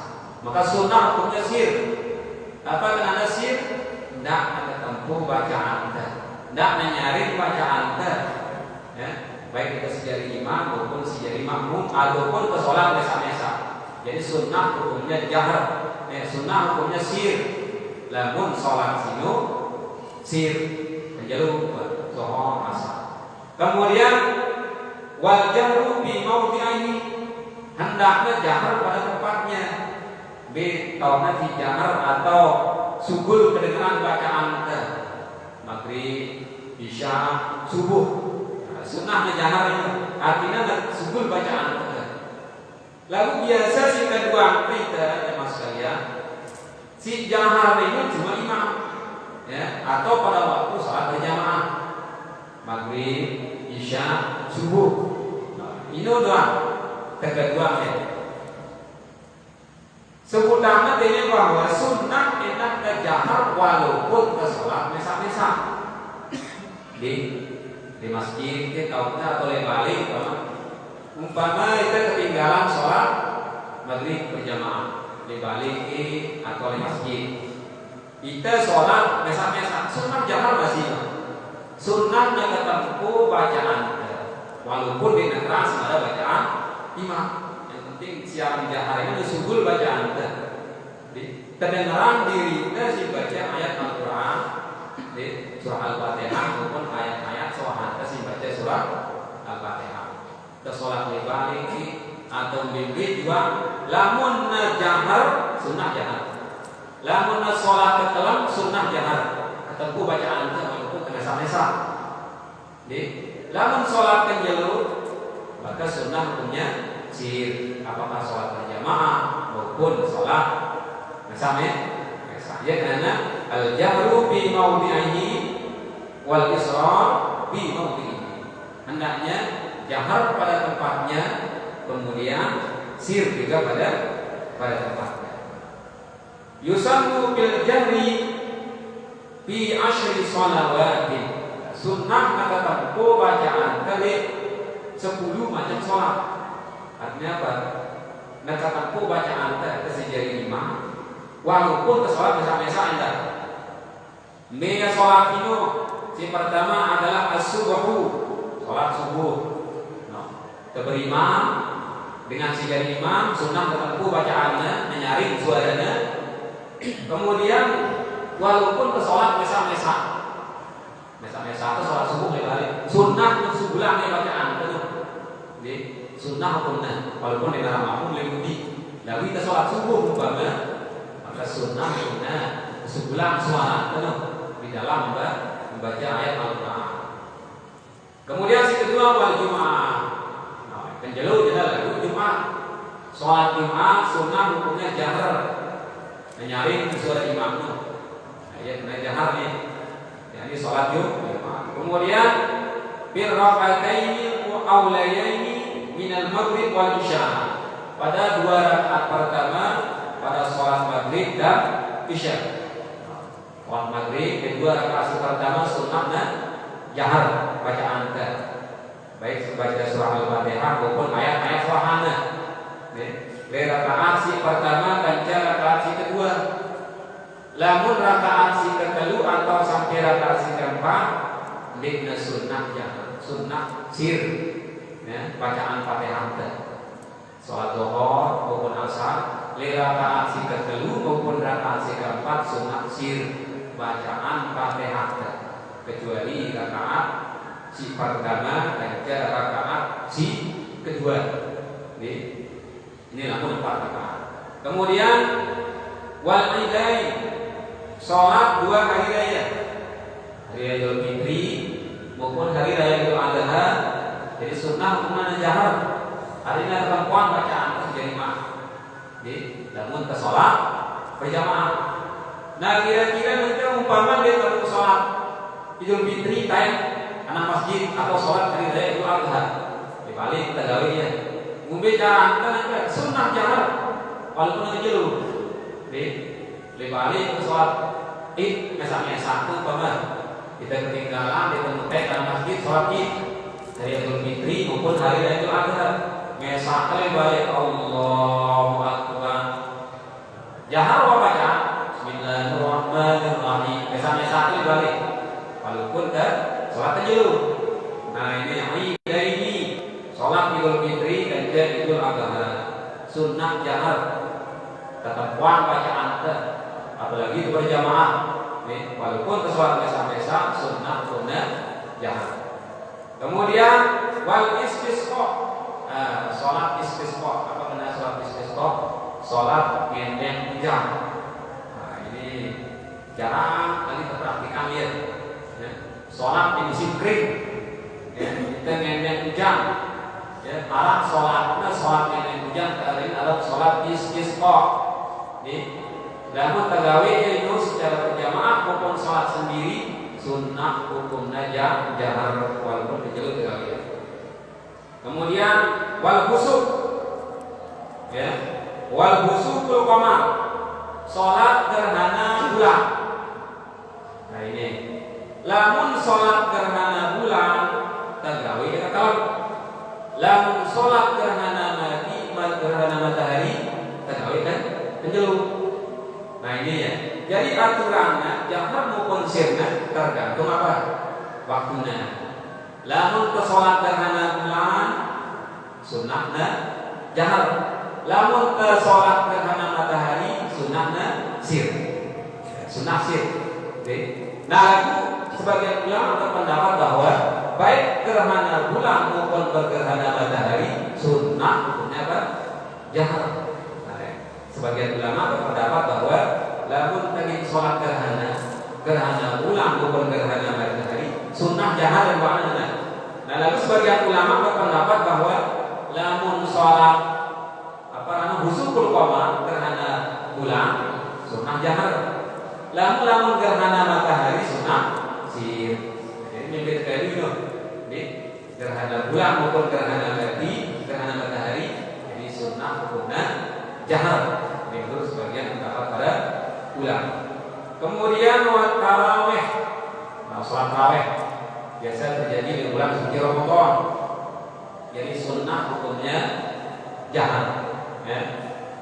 Maka sunnah hukumnya sir. Apa kenapa sir? Tidak ada tempuh bacaan anda, tidak menyari bacaan anda. Ya, baik itu sejari imam maupun sejari makmum ataupun ke sholat biasa-biasa. Jadi sunnah hukumnya jahar, sunnah hukumnya sir. Lamun sholat sinu sir, jalur zuhur, asar. Kemudian wal jahru bi mawdi'ihi, hendaknya jahar pada tempatnya. B tauna si jahar atau sugul kedengaran bacaan anda. Maghrib, isya, subuh. Nah, sunnahnya jahar itu artinya sugul bacaan anda. Lalu biasa si kedua kita jemaah sekalian, si jahar ini cuma imam. ya, atau pada waktu salat berjamaah maghrib, isya, subuh. Nah, ini doang kedua ya. Sebutana ini bahwa sunnah enak jahar walaupun ke sholat mesa-mesa di masjid kita atau balik umpama kita ketinggalan sholat maghrib berjamaah di balik atau di masjid kita sholat mesa-mesa sunnah jahar masih sunnahnya ketemu bacaan walaupun di keras ada bacaan imam. Siang jahar ini disebut bacaan kedengaran dirinya si baca ayat Al-Quran di surah Al-Fatihah maupun ayat-ayat soal si baca surah Al-Fatihah ke sholat balik atau mimpi juga lamun jahar sunnah jahar lamun sholat ketelam sunnah jahar ketemu bacaan itu walaupun terasa-nesa lamun sholat kenjelu maka sunnah punya sir apakah sholat berjamaah maupun sholat mesa ya karena al jahru bi maudi'ihi wal israr bi maudi'ihi hendaknya jahar pada tempatnya kemudian sir juga pada tempatnya. Yusannu bil jahri fi asyri shalawatin sunnah kata tempo bacaan kali 10 macam sholat. Artinya apa? Nakatampu bacaan kesejari imam walaupun ke sholat mesa-mesa anda mega sholat itu si pertama adalah as-subuhu sholat subuh keberimam dengan sejari imam sunnah ketampu bacaannya menyaring suaranya kemudian walaupun ke sholat mesa-mesa itu sholat subuh balik sunnah sebulan bacaan itu sunnah hukumnya walaupun di dalam aku lebih lalu kita sholat subuh umpamanya maka sunnah hukumnya sebulan suara penuh di dalam membaca ayat Al-Quran. Kemudian si kedua wal Jumat penjelu adalah Jumat sholat Jumat sunnah hukumnya jahar menyaring suara imam itu ayat jahar nih ini sholat Jumat. Kemudian birraqataini aulayaini minal maghrib wal isya pada 2 rakaat pertama pada sholat maghrib dan isya. Sholat maghrib kedua rakaat pertama sunnahnya jahar bacaan baik baca surah Al-Fatihah maupun ayat-ayat surahnya. Rakaat si pertama dan rakaat si kedua. Lamun rakaat si kedua atau sampai rakaat si keempat dikna sunnah jahar sunnah sir ya, bacaan Fatihah sholat zuhur maupun asar rakaat si kedua maupun rakaat si keempat sunnah sir bacaan Fatihah kecuali rakaat si pertama dan rakaat si kedua ini lamun 4 rakaat. Kemudian wal idain sholat 2 hari raya Idul Fitri maupun hari raya Idul Adha. Jadi sunnah hukumnya jahar. Hari ini perempuan bacaan sejari mah. Namun ke sholat berjamaah. Nah kira-kira nanti umpama dia kalau sholat Idul Fitri kayak anak masjid atau sholat hari raya Idul Adha dibalik kita gawe ya. Mungkin cara kita sunnah jahar walaupun itu jelu. Dibalik ke sholat id mesa-mesa itu umpama kita ketinggalan di tempat anak masjid sholat id dari Idul Fitri maupun hari raya Idul Adha mesa kali balik Allahu Akbar jahar wa baca Bismillahirrahmanirrahim mesa kali balik walaupun ke sholat tajul. Nah ini ini sholat Idul Fitri dan Idul Adha sunnah jahar tetap puan bacaan apalagi berjamaah walaupun ke sholat mesa sunnah jahar. Kemudian wal istisqa sholat istisqa apa kena sholat istisqa sholat ngendeng hujan. Nah ini jarang kali terpraktikan ya. Sholat di musim kering kita ngendeng hujan ya alat sholat ngendeng hujan kali alat sholat istisqa Lamun tagawe itu secara berjamaah maupun salat sendiri sunnah hukumna jahar walaupun kecil tagawe. Kemudian wal khusuf, ya, wal khusuful qamar, salat gerhana bulan. Nah ini, lamun salat gerhana bulan tagawe kita tahu. Lamun salat gerhana matahari tagawe kan penjelu. Nah ini ya. Jadi aturannya jahar maupun sirna tergantung apa? Waktunya. Lamun ke salat gerhana bulan sunnahna jahar. Lamun ke salat gerhana matahari sunnahna sir. Sunnah sir. Oke. Nah, sebagian ulama berpendapat bahwa baik gerhana bulan maupun gerhana matahari sunnah hukumnya apa? Jahar. Sebagian ulama berpendapat bahwa lamun tadi sholat gerhana bulan maupun gerhana matahari sunnah jahar dan makna. Nah lalu sebagian ulama berpendapat bahwa lamun sholat khusuful qamar gerhana bulan sunnah jahar. Lamun gerhana matahari sunnah sir. Jadi mimpi sekali itu. Jadi gerhana bulan maupun gerhana matahari jadi sunnah hukumnya jahar. Menurut sebagian pendapat para ulama. Kemudian wa tarawih. Nah, salat tarawih biasa terjadi di bulan suci Ramadan. Jadi sunnah hukumnya jahar. Ya.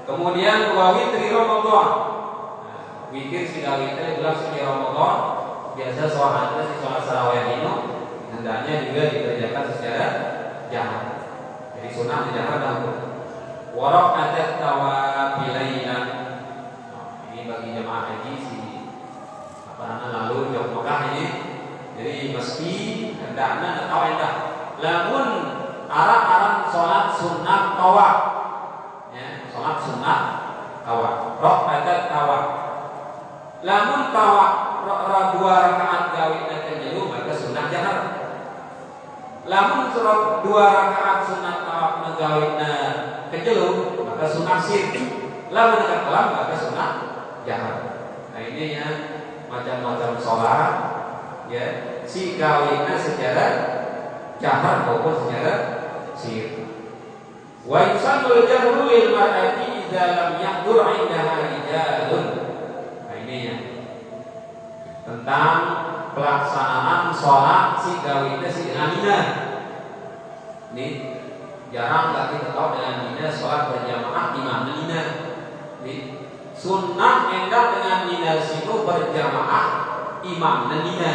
Kemudian wa witri Ramadan. Nah, witir sila witir di bulan suci Ramadan biasa sholatnya di sholat tarawih ini hendaknya juga dikerjakan secara jahar. Jadi sunnah jahar dahulu. Warok adat tawabilainan. Ini bagi jemaah haji lalu jauh Mekah ini. Jadi mesti hendaknya tahu endah. Lamun arah sholat sunnah tawaf, ya, sholat sunnah tawaf. Rok adat tawaf. Lamun tawaf dua rakaat gawe nanti maka sunnah jahar. Lamun dua rakaat sunnah tawaf gawe kejelum maka sunnah sir. Lamun dekat kelam maka sunnah jahar. Nah ini ya macam-macam sholat ya si gawina secara jahar maupun secara sir. Wa yusallu jahru lil mar'ati idza lam yahdur 'indaha rijalun. Nah ini ya tentang pelaksanaan sholat si gawina si ngamina. Ini jarang nggak kita tahu dengan nina sholat berjamaah imam nina. Sunnah endah dengan nina situ berjamaah imam nina.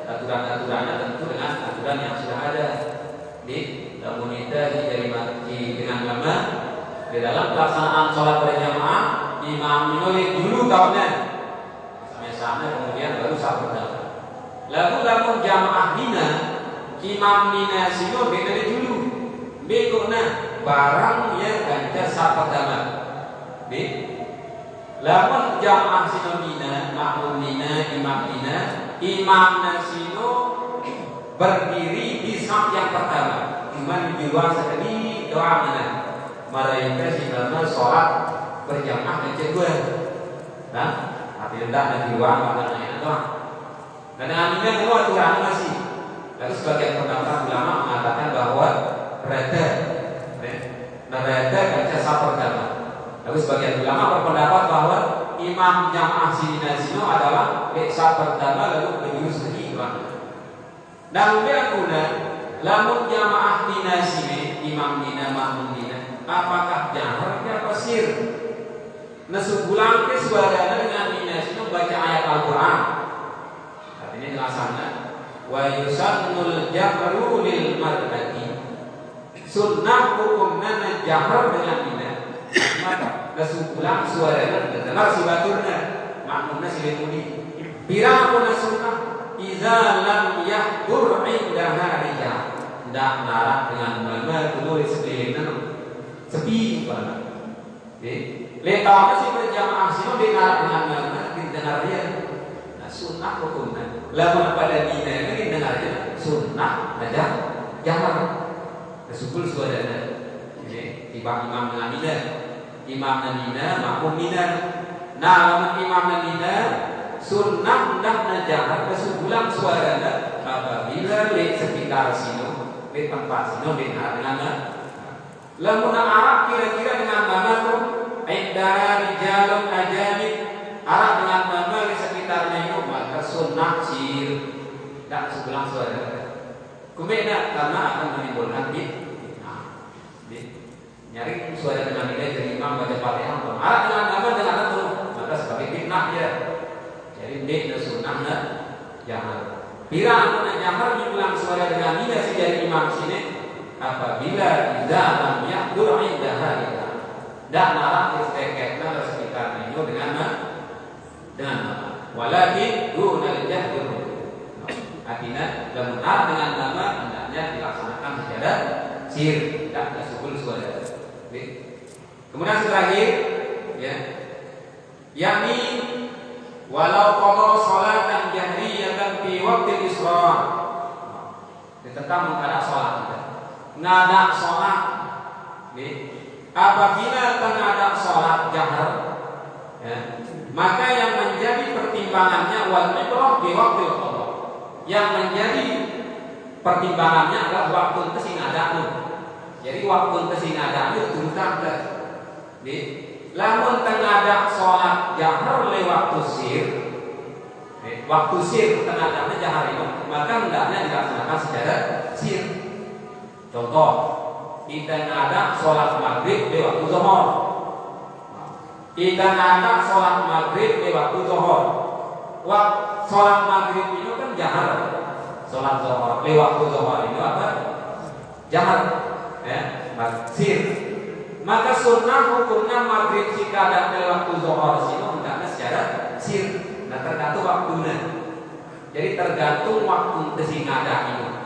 Aturan-aturannya tentu dengan aturan yang sudah ada. Di dalam kita dengan lama di dalam pelaksanaan sholat berjamaah imam menulis dulu tahunnya. Sampai kemudian baru saat pertama. Lalu jamaah nina imam nina situ beda dulu. Bekona barang yang ganjar saat pertama. Lamun jamaah sinodina, makmum nina, imam nasino berdiri di saf yang pertama. Cuman di luar sekali doa mana? Mereka sidana sholat berjamaah yang kedua. Nah, tapi hendak di luar maknanya doa. Dan dengan ini semua aturan masih. Lalu sebagian pendapat ulama mengatakan bahwa reda baca saf pertama. Lalu sebagian ulama berpendapat bahwa imam jamaah sinina adalah saf pertama lalu berjurus kedua. Namun biakuna lamun jamaah dinasine imam dina makmum dina apakah jahar apa sir? Nesubulang ke suaranya dengan dinasine baca ayat Al-Qur'an. Artinya jelasannya wa yusannul jahru lil mar'ati. Sunnah hukumnya jahar dengan dina. Maka nesubulang suaranya dengar si baturna makmumnya si lemudi. Pirang pun sunnah iza lam yahdur indaha rijal. Tidak narak dengan nama tulis sekelilingnya sepi banget. Letaknya si berjamaah sini dinarak dengan nama didengar dia. Nah sunnah hukumnya. Lamun pada dina ini didengarnya sunnah aja jangan kesukul suaranya. Jadi tiba imam dengan nina, imam nina makmum nina. Nah, lamun imam nina sunnah hendakna jahar kesubulan suarana apabila di sekitar sino, di tempat sino dengan lamun Arab kira-kira dengan mana tuh Indah rijalun ajanib Arab dengan nama di sekitarnya itu maka sunnah sir tak sebelah suara kumena karena akan menimbulkan nyari suara dengan nilai dari imam baca fatihah Arab dengan nama dengan itu maka sebagai fitnah ya jadi ini sunnahnya jangan bila anak jahar mengulang suara dengan nilai si dari imam sini apabila tidak lam yahdur indaha dan narang isteketna sekitarnya itu dengan walakin dunal jahdur artinya benar dengan nama hendaknya dilaksanakan secara sir dan subul suara. Kemudian terakhir ya yakni walau qada salatan jahriyatan fi waqtil isra tentang mengada salat ngada salat apabila tengada salat jahar ya, maka yang menjadi pertimbangannya wal ibrah bi waqtil qada yang menjadi pertimbangannya adalah waktu kesingadaan jadi waktu kesingadaan itu terutama di lamun tengada salat jahar lewat sir waktu sir tengada jahar itu maka hendaknya dilaksanakan secara sir. Contoh kita ada sholat maghrib di waktu zuhur. Kita ada sholat maghrib di waktu zuhur. Sholat maghrib itu kan jahar. Sholat zuhur di waktu zuhur itu apa? Jahar. Ya, sir. Maka sunnah hukumnya maghrib jika ada di waktu zuhur itu hendaknya secara sir. Nah tergantung waktunya. Jadi tergantung waktu kesingada itu.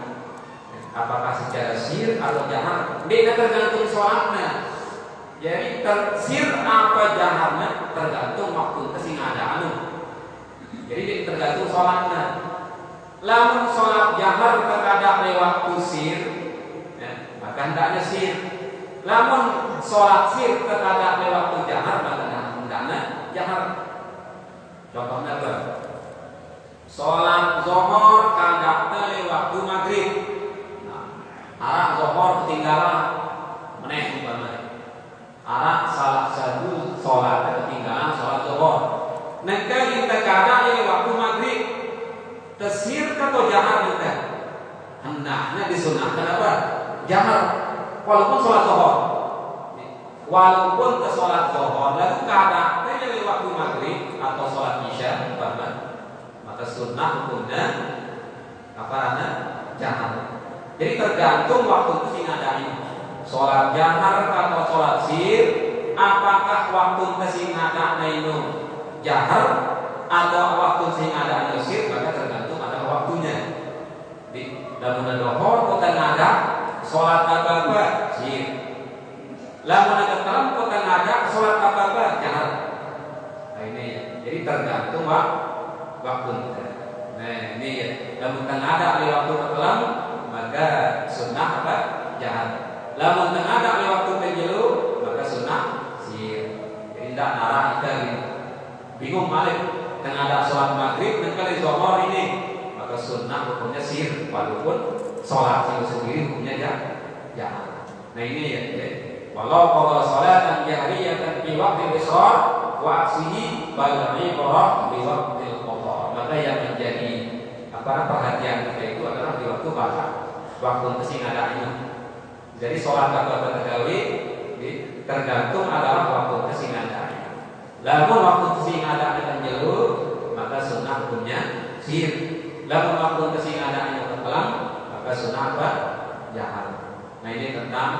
Apakah secara sir atau jahar beda tergantung sholatnya. Jadi sir apa jaharnya tergantung waktu kesingadaan. Jadi tergantung sholatnya. Lamun sholat jahar terkadang lewat sir ya, maka hendaknya sir. Lamun sholat sir terkadang lewat jahar maka hendaknya jahar. Contohnya apa? Sholat zuhur kadang lewat maghrib arah zuhur ketinggalan meneh umpamanya arah salah satu sholat ketinggalan sholat zuhur nekali terkadang ini waktu maghrib tesir atau jahar kita hendaknya disunahkan apa jahar walaupun sholat zuhur walaupun ke sholat zuhur lalu kadang ini waktu maghrib atau sholat isya maka sunnah hukumnya apa namanya jahar. Jadi tergantung waktu kesingadaan sholat jahar atau sholat sir apakah waktu kesingadaan itu jahar atau waktu kesingadaan sir maka tergantung ada waktunya. Di dalam dohor kota ngada sholat apa sir lamun ada kalam kota ngada sholat apa jahar. Nah ini ya jadi tergantung waktu. Nah ini ya lamun ada waktu kelam maka sunnah apa jahat. Lamun tengah di waktu penjelu maka sunnah sir. Jadi tidak narah kita gitu. Bingung malik tengah ada sholat maghrib dan kali zuhur ini maka sunnah hukumnya sir walaupun sholat itu sendiri hukumnya jahat. Nah ini ya. Walau qada salatan jahriyatan fi waqtil isra wa aksihi bal ibrah bi waqtil qada. Maka yang menjadi perhatian kita itu adalah di waktu baca waktu kesingadaannya. Jadi sholat apa tergawi tergantung adalah waktu kesingadaannya. Lalu waktu kesingadaannya penjelu maka sunnah hukumnya sir. Lalu waktu kesingadaannya terkelam maka sunnah apa jahar. Nah ini tentang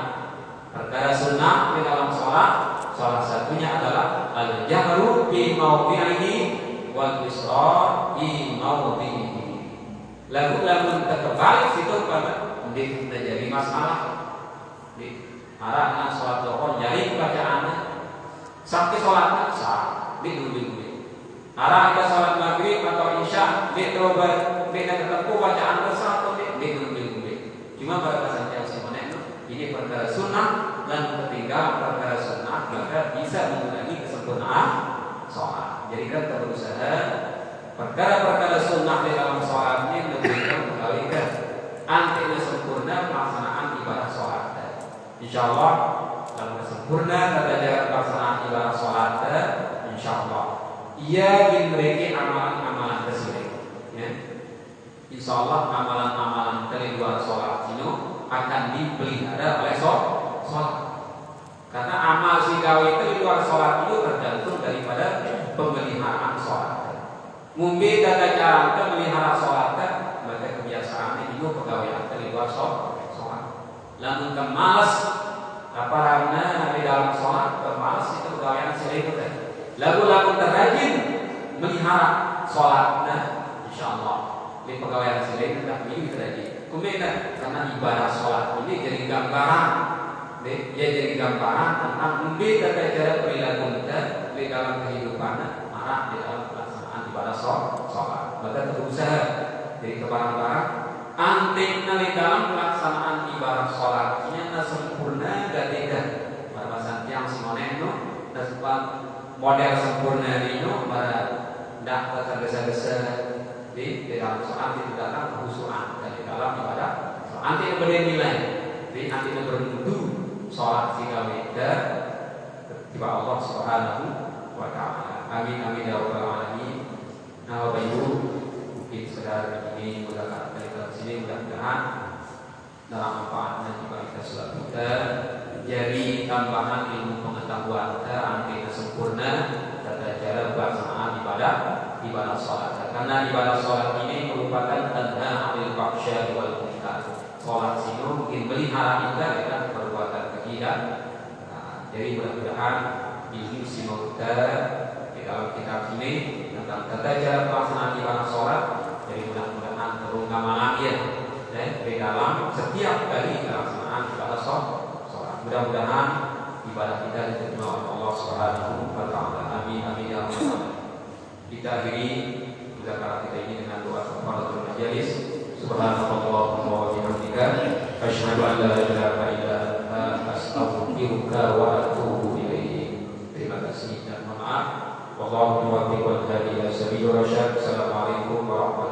perkara sunnah di dalam sholat. Salah satunya adalah al-jahru fi mawdi'ihi wal israr fi mawdi'ihi. Lagu-lagu terbalik situ pada menjadi masalah di arahnya sholat zuhur jadi bacaannya sampai sholatnya sah di dulu arah kita sholat maghrib atau isya di terubah beda tertentu bacaan besar atau di dulu cuma pada saat yang ini perkara sunnah dan ketika perkara sunnah maka bisa mengulangi kesempurnaan sholat. Jadi kita berusaha perkara-perkara sunnah di dalam sholat ini memberikan kebaikan. Antinya sempurna pelaksanaan ibadah sholat. Insya Allah dalam sempurna tata cara pelaksanaan ibadah sholat, insya Allah ia dimiliki amalan-amalan tersebut. Ya. Insya Allah amalan-amalan dari luar sholat ini akan dipelihara oleh sholat. Karena amal si gawe itu di luar sholat itu tergantung daripada pemeliharaan sholat. Mungkin tata cara memelihara sholat, maka kebiasaan itu pegawai di luar sholat. Lalu kemalas aparana di dalam sholat, kemalas itu pegawai selesai. Lagu-lagu terrajin melihara sholatnya, insya Allah di pegawai selesai tidak ini terjadi. Kemudian karena ibadah sholat ini jadi gambaran. Dia jadi gambaran tentang mungkin tata cara perilaku kita di dalam kehidupan marah di dalam pelaksanaan ibadah sholat. Maka berusaha jadi kebarang-barang antiknya di dalam pelaksanaan ibadah sholat ini sempurna dan tidak bahasa yang simoneno dan model sempurna ini pada tidak tergesa-gesa di dalam sholat itu datang kehusuan dan di dalam ibadah antik bernilai di antik bermutu sholat sehingga beda tiba Allah Subhanahu wa Ta'ala. Amin amin ya rabbal alamin. Nah Bapak Ibu, mungkin saudara ini mudah kali sini mudah-mudahan dalam manfaatnya juga kita sudah kita jadi tambahan ilmu pengetahuan kita anti sempurna tata cara pelaksanaan ibadah sholat. Karena ibadah sholat ini merupakan tanha 'anil fahsya'i wal munkar. Sholat sini mungkin melihara kita dengan perbuatan kejian. Jadi mudah-mudahan ilmu kita di dalam kitab ini tentang tata cara pelaksanaan ibadah sholat. Jadi mudah-mudahan terungkap lagi di dalam setiap kali pelaksanaan ibadah sholat. Mudah-mudahan ibadah kita diterima oleh Allah Subhanahu wa Ta'ala. Amin amin ya rabbal alamin. Kita akhiri mudzakarah kita ini dengan doa kafaratul majelis. Subhanallahumma wa bihamdika asyhadu an la ilaha illa anta astaghfiruka wa atubu ilaik. Terima kasih dan maaf. Wallahu muwaffiq wal hadi ila sabilir rasyad. Assalamualaikum warahmatullahi wabarakatuh.